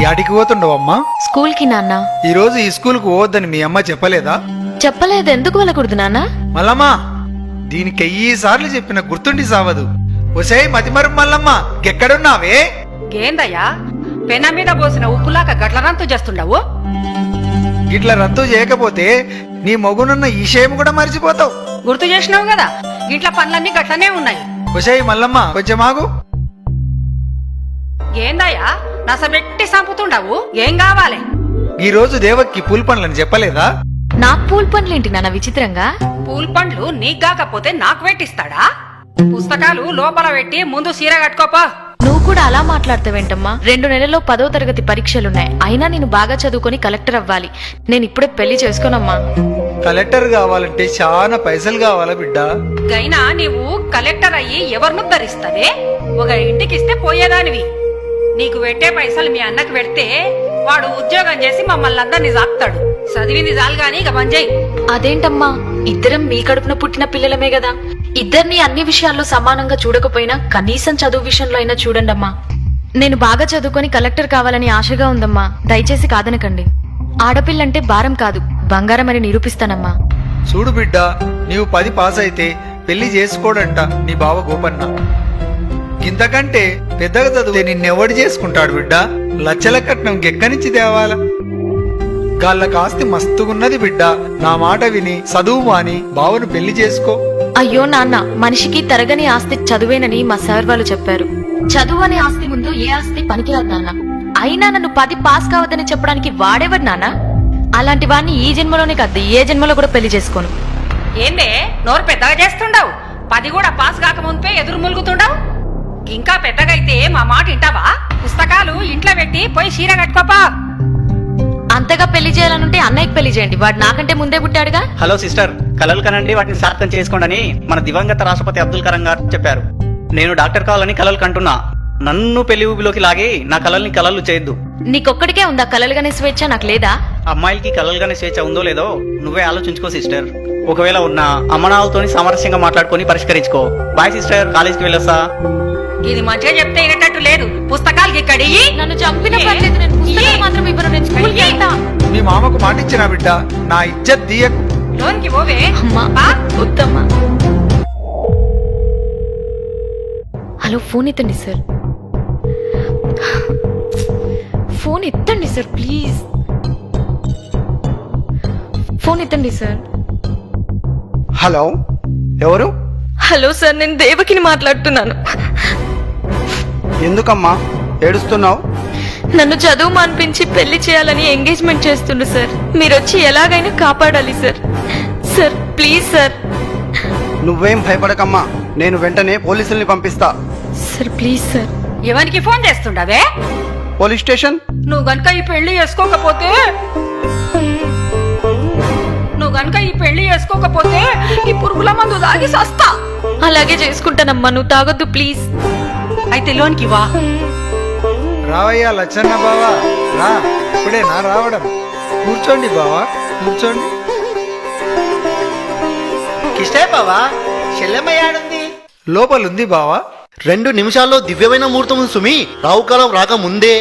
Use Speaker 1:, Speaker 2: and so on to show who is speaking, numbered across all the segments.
Speaker 1: యాడికి పోతుండవమ్మా?
Speaker 2: స్కూల్ కి నాన్న.
Speaker 1: ఈ రోజు ఈ స్కూల్ కు పోవద్దని మీ అమ్మ చెప్పలేదా?
Speaker 2: చెప్పలేదు. ఎందుకు వెళ్ళకూడదు నాన్న?
Speaker 1: మల్లమ్మా, దీనికి 1000 సార్లు చెప్పిన గుర్తుండి సావదు. ఒసే మతిమరు మల్లమ్మ, ఎక్కడున్నావే?
Speaker 3: ఏందయ్యా పెన మీద పోసిన ఉప్పులాక గట్లనంతు చేస్తుండవు?
Speaker 1: ఇట్లా రద్దు చేయకపోతే నీ మగునున్న ఈ విషయం కూడా మర్చిపోతావు.
Speaker 3: గుర్తు చేసినావు కదా, ఇంట్లో పనులన్నీ గట్లనే ఉన్నాయి.
Speaker 1: ఒసే మల్లమ్మ, కొంచెం ఆగు.
Speaker 3: ఏందయ్యా నసబెట్టి సంపుతుండవు? ఏం కావాలి?
Speaker 1: ఈ రోజు దేవక్కి పూల పండ్లని చెప్పలేదా?
Speaker 2: నాకు పూల్ పనులేంటి నాన్న విచిత్రంగా?
Speaker 3: పూల్ పండ్లు నీకు కాకపోతే నాకు పెట్టిస్తాడా? పుస్తకాలు లోపల పెట్టి ముందు సీర కట్టుకోపా.
Speaker 2: నువ్వు కూడా అలా మాట్లాడతావేంటమ్మా? 2 నెలల్లో 10వ తరగతి పరీక్షలున్నాయి. అయినా నేను బాగా చదువుకొని కలెక్టర్ అవ్వాలి. నేను ఇప్పుడే పెళ్లి చేసుకోనమ్మా.
Speaker 1: కలెక్టర్ కావాలంటే చాలా పైసలు కావాలా బిడ్డ?
Speaker 3: గైనా నీవు కలెక్టర్ అయ్యి ఎవరిను ధరిస్తావే? ఒక ఇంటికిస్తే పోయేదానివి. నీకు పెట్టే పైసలు మీ అన్నకు పెడితే వాడు ఉద్యోగం చేసి మమ్మల్ని అందరినీ సాక్తాడు. చదివింది చాలు గాని ఇక మంజయ్.
Speaker 2: అదేంటమ్మా, ఇద్దరం మీ కడుపున పుట్టిన పిల్లలమే కదా. ఇద్దరిని అన్ని విషయాల్లో సమానంగా చూడకపోయినా కనీసం చదువు విషయంలో అయినా చూడండమ్మా. నేను బాగా చదువుకొని కలెక్టర్ కావాలని ఆశగా ఉందమ్మా. దయచేసి కాదనకండి. ఆడపిల్లంటే భారం కాదు, బంగారం అని నిరూపిస్తానమ్మా.
Speaker 1: చూడు బిడ్డ, నీవు 10 పాస్ అయితే పెళ్లి చేసుకోడంట నీ బావ గోపన్న. ఇంతకంటే పెద్దగా చదివితే నిన్నెవడు చేసుకుంటాడు బిడ్డ? లచ్చల కట్నం ఎక్కనిచ్చి తేవాల? గాళ్ళ ఆస్తి మస్తుగున్నది బిడ్డ. నా మాట విని చదువు మాని బావను పెళ్లి చేసుకో.
Speaker 2: అయ్యో నాన్న, మనిషికి తరగని ఆస్తి చదువేనని మా సార్ వాళ్ళు చెప్పారు. చదువు అనే ఆస్తి ముందు ఏ ఆస్తి పనికిరాదు నాన్న. అయినా నన్ను 10 పాస్ కావద్దని చెప్పడానికి వాడేవాడు నాన్న? అలాంటి వాడిని ఈ జన్మలోనే కాదు, ఏ జన్మలో కూడా పెళ్లి చేసుకోను.
Speaker 3: ఏందే నోరు పెద్దగా చేస్తుండవు? 10 కూడా పాస్ కాకముందే ఎదురు ములుగుతుండవు. ఇంకా పెద్దగైతే మా మాట వింటావా? పుస్తకాలు ఇంట్లో పెట్టి పోయి చీర కట్టుకోపా.
Speaker 2: అంతగా పెళ్లి చేయాలనుంటే అన్నయ్యకి పెళ్లి చేయండి. వాడు నాకంటే ముందే పుట్టాడుగా.
Speaker 4: హలో సిస్టర్, కలలు కనండి, వాటిని సార్థం చేసుకోండి మన దివంగత రాష్ట్రపతి అబ్దుల్ కలాం గారు చెప్పారు. నేను డాక్టర్ కావాలని కలలు కంటున్నా. నన్ను పెళ్లి ఊబిలోకి లాగి నా కలల్ని కలలు చేయొద్దు.
Speaker 2: నీకొక్కడికే ఉందా కలలుగానే స్వేచ్ఛ? నాకు లేదా?
Speaker 4: అమ్మాయిలకి కలలుగానే స్వేచ్ఛ ఉందో లేదో నువ్వే ఆలోచించుకో సిస్టర్. ఒకవేళ ఉన్న అమ్మనాలతోని సామరస్యంగా మాట్లాడుకొని పరిష్కరించుకో. బాయ్ సిస్టర్, కాలేజీకి వెళ్ళొస్తా.
Speaker 3: ఇది మంచిగా చెప్తే వినేటట్టు లేదు. పుస్తకాలకి ఇక్కడి
Speaker 2: నన్ను చంపిన పర్లేదు, నేను పుస్తకాలు మాత్రం ఇవ్వను. నేను స్కూల్కి వెళ్తా.
Speaker 1: మీ మామకు మాట ఇచ్చినా బిడ్డ, నా ఇజ్జత్ తీయకు.
Speaker 3: లోన్కి పోవే.
Speaker 2: అమ్మా వద్దమ్మా. హలో, ఫోన్ ఎత్తండి సార్. ఫోన్ ఎత్తండి సార్ ప్లీజ్. ఫోన్ ఎత్తండి సార్.
Speaker 1: హలో, ఎవరు?
Speaker 2: హలో సార్, నేను దేవకిని మాట్లాడుతున్నాను.
Speaker 1: ఎందుకమ్మా ఏడుస్తున్నావు?
Speaker 2: నన్ను చదువు మాన్పించి పెళ్లి చేయాలని ఎంగేజ్మెంట్ చేస్తుండ్రు సార్. మీరు వచ్చి ఎలాగైనా కాపాడాలి సార్. Sir please sir.
Speaker 5: నువ్వేం భయపడకమ్మా, నేను వెంటనే పోలీసుల్ని పంపిస్తా.
Speaker 2: Sir please sir.
Speaker 3: ఎవరికి ఫోన్ చేస్తుండవే?
Speaker 5: Police station.
Speaker 3: నువ్వు గనుక ఈ పెళ్లి చేసుకోకపోతే ఈ పురుగుల మందు తాగి సస్తా.
Speaker 2: అలాగే చేసుకుంటానమ్మా, నువ్వు తాగొద్దు ప్లీజ్.
Speaker 3: అయితే లోన్కి వా.
Speaker 1: రావయ్యా లచ్చన్న బావా, రా. ఇప్పుడే నా రావడం. కూర్చోండి బావా, కూర్చోండి.
Speaker 6: కిష్టే బావా, చెల్లెమ్మయ్యాడుంది.
Speaker 1: లోపలుంది బావా.
Speaker 6: 2 నిమిషాల్లో దివ్యమైన ముహూర్తం సుమి. రావుకాలం రాక ముందే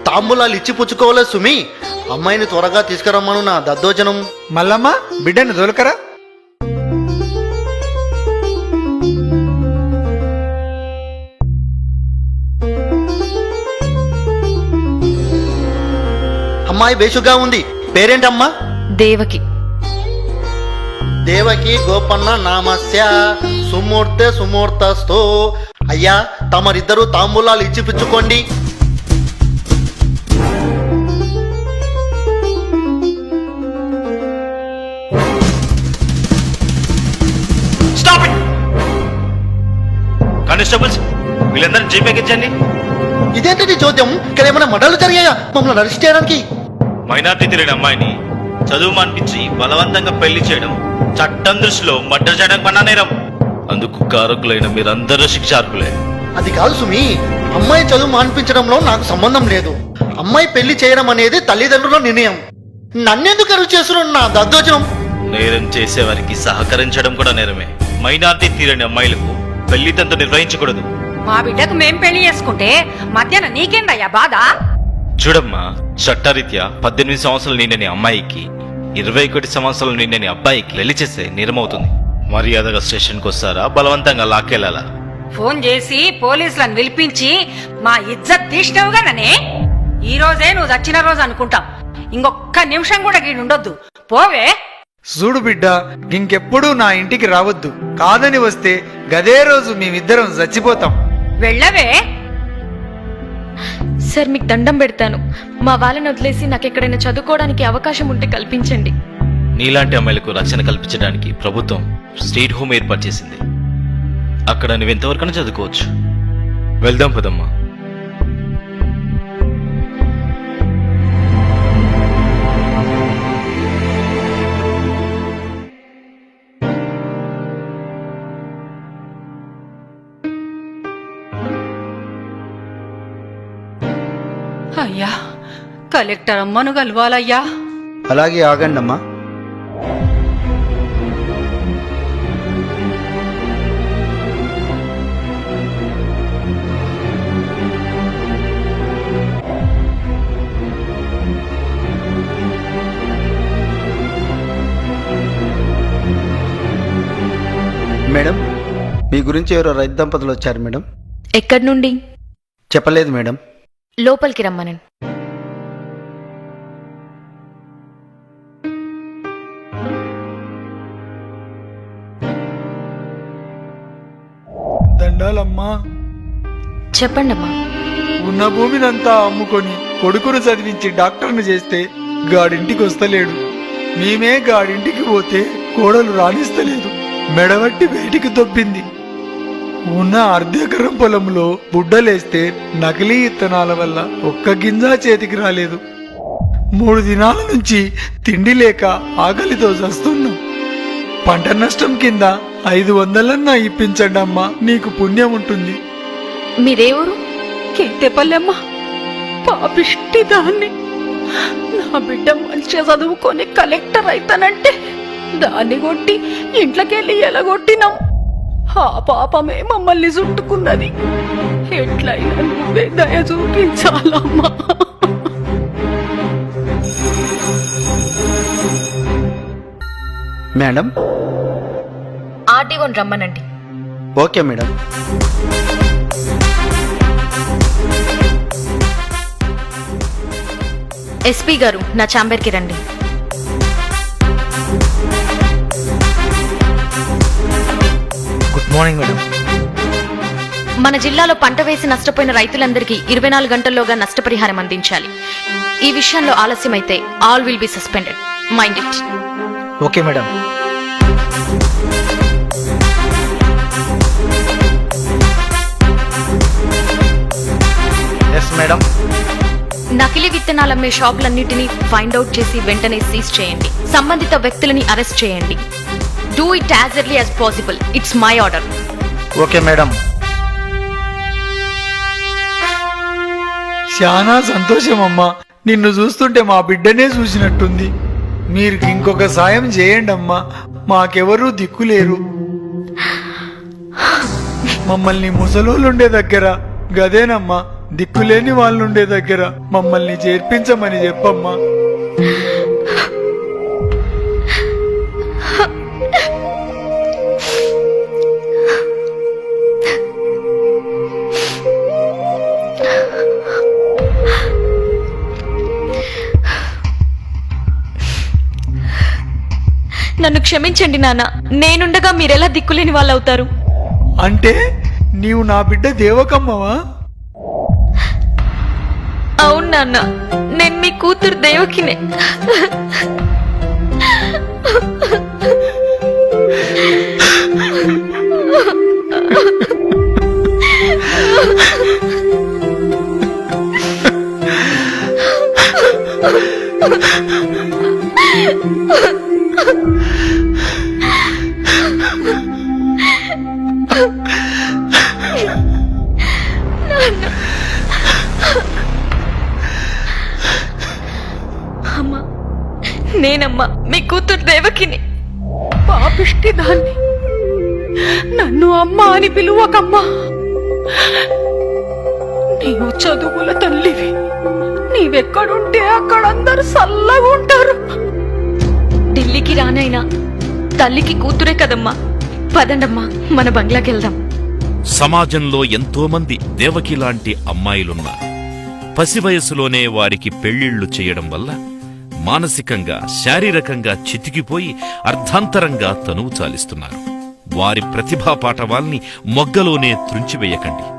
Speaker 6: తాంబూలాలు ఇచ్చి పుచ్చుకోవాలి సుమి. అమ్మాయిని త్వరగా తీసుకురమ్మను నా దద్దోజనం.
Speaker 1: మల్లమ్మ, బిడ్డను దొలకరా.
Speaker 6: అమ్మాయి బేషుగా ఉంది. పేరేంటమ్మా?
Speaker 2: దేవకి.
Speaker 6: దేవకి గోపన్న నామస్య సుమూర్తె సుమూర్తస్థో. అయ్యా, తమరిద్దరూ తాంబూలాలు ఇచ్చి పుచ్చుకోండి.
Speaker 7: కానిస్టేబుల్స్, వీళ్ళందరినీ జీపెక్కించండి.
Speaker 6: ఇదేంటి చోద్యం? ఇక్కడ ఏమైనా మర్డర్లు జరిగాయా మమ్మల్ని అరెస్ట్ చేయడానికి?
Speaker 7: మైనార్టీ తిరిగిన అమ్మాయిని చదువు మానిపించి బలవంతంగా పెళ్లి చేయడం చట్టం దృష్టిలో మర్డర్ చేయడం కన్నా నేరం. అందుకు కారకులైన మీరందరూ శిక్షార్హులే.
Speaker 6: అది కాదు సుమి, అమ్మాయి చదువు మాన్పించడంలో నాకు సంబంధం లేదు. అమ్మాయి పెళ్లి చేయడం అనేది తల్లిదండ్రుల నిర్ణయం. నన్నెందుకు అరువు చేస్తున్నాడు నా దద్దోజనం?
Speaker 7: నేరం చేసేవారికి సహకరించడం కూడా నేరమే. మైనార్టీ తీరని అమ్మాయిలకు పెళ్లి తంతు నిర్వహించకూడదు.
Speaker 3: మా బిడ్డకు మేం పెళ్లి చేసుకుంటే మధ్యాహ్నం నీకేందయ్యా బాధ?
Speaker 7: చూడమ్మా, చట్టరీత్యా 18 సంవత్సరాలు నిండని అమ్మాయికి 21 సంవత్సరాలు నిండని అబ్బాయికి పెళ్లి చేస్తే నేరమవుతుంది. మర్యాదగా స్టేషన్కి వస్తారా, బలవంతంగా లాక్కెళ్ళాలా?
Speaker 3: ఫోన్ చేసి పోలీసులను పిలిపించి మా ఇజ్జత్ తీసినావుగా ననే. ఈ రోజే నువ్వు చచ్చిన రోజు అనుకుంటాం. ఇంకొక్క నిమిషం కూడా గీడుండొద్దు. పోవే.
Speaker 1: చూడు బిడ్డ, ఇంకెప్పుడు నా ఇంటికి రావద్దు. కాదని వస్తే గదే రోజు మేమిద్దరం చచ్చిపోతాం.
Speaker 3: వెళ్ళవే.
Speaker 2: సార్ మీకు దండం పెడతాను. మా వాళ్ళని వదిలేసి నాకు ఎక్కడైనా చదువుకోవడానికి అవకాశం ఉంటే కల్పించండి.
Speaker 7: నీలాంటి అమ్మాయిలకు రక్షణ కల్పించడానికి ప్రభుత్వం స్టేట్ హోమ్ ఏర్పాటు చేసింది. అక్కడ నువ్వెంతవరకైనా చదువుకోవచ్చు. వెళ్దాం పదమ్మా.
Speaker 3: అయ్యా, కలెక్టర్ అమ్మను కలవాలయ్యా.
Speaker 5: అలాగే ఆగండమ్మా. మేడం, మీ గురించి ఎవరో రైతు దంపతులు వచ్చారు మేడం.
Speaker 2: ఎక్కడి నుండి?
Speaker 5: చెప్పలేదు మేడం.
Speaker 2: లోపలికి రమ్మనండి.
Speaker 1: దండాలమ్మా.
Speaker 2: చెప్పండమ్మా.
Speaker 1: ఉన్న భూమినంతా అమ్ముకొని కొడుకును చదివించి డాక్టర్ను చేస్తే గాడింటికి వస్తలేడు. మేమే గాడింటికి పోతే కోడలు రాణిస్తలేదు. మెడవట్టి బయటికి దొబ్బింది. ఉన్న అర్ధెకరం పొలంలో బుడ్డలేస్తే నకిలీ ఇత్తనాల వల్ల ఒక్క గింజ చేతికి రాలేదు. 3 దినాల నుంచి తిండి లేక ఆకలితో చస్తున్నాం. పంట నష్టం కింద 500 ఇప్పించండి అమ్మా, నీకు పుణ్యం ఉంటుంది.
Speaker 2: మీరేవరు?
Speaker 3: కేతేపల్లెమ్మ, పాపిష్టి దాన్ని. నా బిడ్డ మంచిగా చదువుకొని కలెక్టర్ అయితానంటే దాన్ని కొట్టి ఇంట్లోకెళ్ళి ఎలగొట్టినాం. ఆ పాపమే మమ్మల్ని చుట్టుకున్నది. ఎట్లయినా నువ్వే దయ చూపించాలమ్మా.
Speaker 5: మేడం.
Speaker 2: ఆర్డీఓని రమ్మనండి.
Speaker 5: Okay madam.
Speaker 2: ఎస్పీ గారు, నా ఛాంబర్కి రండి.
Speaker 8: Good morning madam.
Speaker 2: మన జిల్లాలో పంట వేసి నష్టపోయిన రైతులందరికీ 24 గంటల్లోగా నష్టపరిహారం అందించాలి. ఈ విషయంలో ఆలస్యమైతే all will be suspended. Mind it.
Speaker 8: Okay madam.
Speaker 5: Yes madam.
Speaker 2: నకిలీ విత్తనాలమ్మే షాపులన్నిటినీ ఫైండ్ అవుట్ చేసి వెంటనే సీజ్ చేయండి. సంబంధిత వ్యక్తులని అరెస్ట్ చేయండి. Do it as early as possible. It's my order.
Speaker 5: Okay madam.
Speaker 1: చాలా సంతోషం అమ్మా. నిన్ను చూస్తుంటే మా బిడ్డనే చూసినట్టుంది. మీరు ఇంకొక సాయం చేయండి అమ్మా, మాకెవరూ దిక్కులేరు. మమ్మల్ని ముసలోళ్ళుండే దగ్గర గదేనమ్మా, దిక్కులేని వాళ్ళుండే దగ్గర మమ్మల్ని చేర్పించమని చెప్పమ్మా.
Speaker 2: నన్ను క్షమించండి నాన్న. నేనుండగా మీరెలా దిక్కులేని వాళ్ళు అవుతారు?
Speaker 1: అంటే నీవు నా బిడ్డ దేవకమ్మవా?
Speaker 2: అవును నాన్న, నేను మీ కూతురు దేవకినే. అమ్మా, నేనమ్మా మీ కూతురు దేవకిని.
Speaker 3: పాపిష్టి దాన్ని. నన్ను అమ్మ అని పిలువకమ్మా. నీవు చదువుల తల్లివి. నీవే నువ్వెక్కడుంటే అక్కడ అందరు చల్లగా ఉంటారు.
Speaker 2: ఢిల్లీకి రానైనా తల్లికి కూతురే కదమ్మా. పదండమ్మా మన బంగ్లాకి వెళ్దాం.
Speaker 9: సమాజంలో ఎంతోమంది దేవకి లాంటి అమ్మాయిలున్నారు. పసి వయసులోనే వారికి పెళ్లిళ్లు చేయడం వల్ల మానసికంగా శారీరకంగా చితికిపోయి అర్ధాంతరంగా తనువు చాలిస్తున్నారు. వారి ప్రతిభా పాటవాల్ని మొగ్గలోనే త్రుంచివేయకండి.